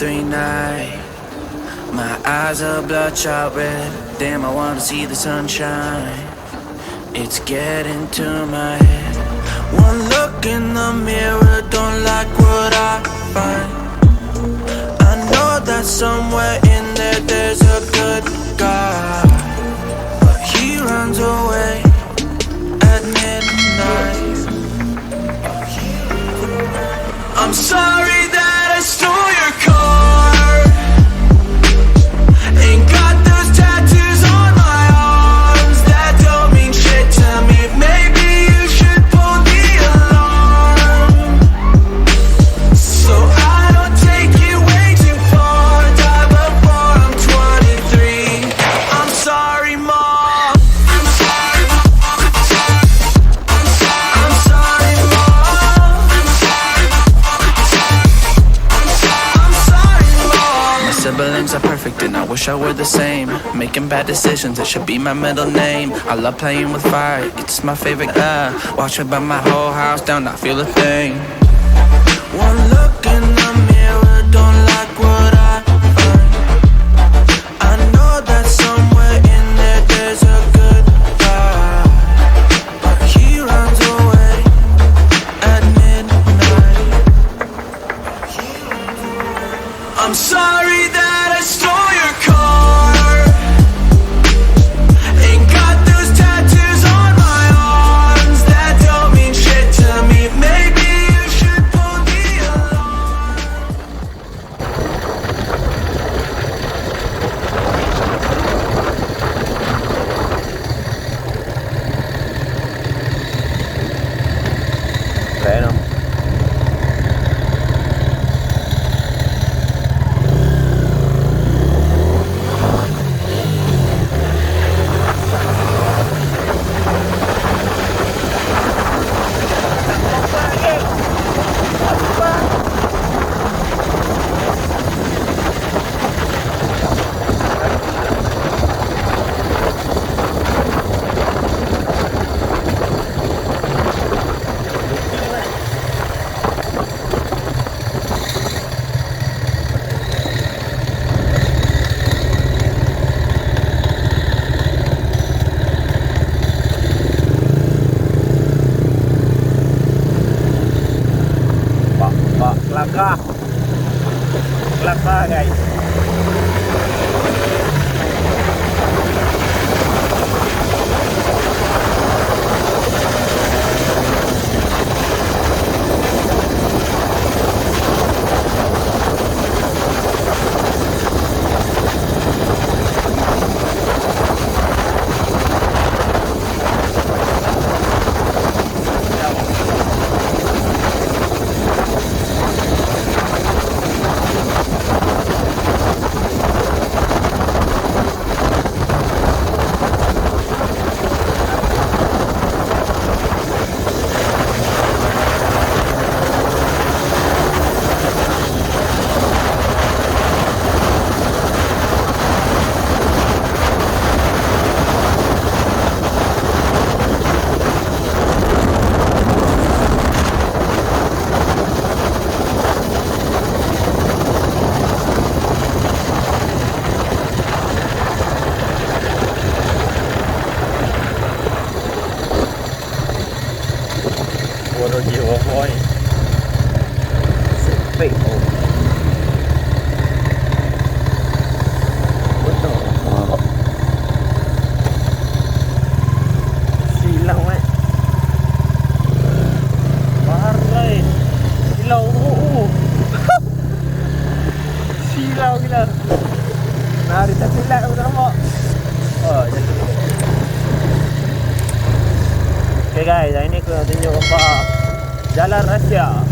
23 night. My eyes are bloodshot red. Damn, I wanna see the sunshine. It's getting to my head. One look in the mirror, don't like what I find. I know that somewhere in there there's a good guy, but he runs away at midnight. I'm sorry that I stole your car. Ain't got those tattoos on my arms that don't mean shit to me. Maybe you should pull the alarm, so I don't take it way too far. Die before I'm 23. I'm sorry, Mom. I'm sorry, Mom. I'm sorry, Mom. I'm sorry, Mom. My siblings are perfect and I wish I were the same. Making bad decisions, it should be my middle name. I love playing with fire, it's my favorite. Watch me burn my whole house down, not feel a thing. One look in the mirror, don't like what I find. I know that somewhere in there there's a good guy, but he runs away at midnight. I'm sorry that I stole your car. Ain't got those tattoos on my arms that don't mean shit to me. Maybe you should pull the alarm. Keren không? Kelakar guys. Waduh jiwa boy. Sepi oh. Betul. Silau Parah Silau Silau gila. Mari kita silau sama. Oh, jadi. Okay guys, ini aku nak tunjuk apa Jalan Rahsia.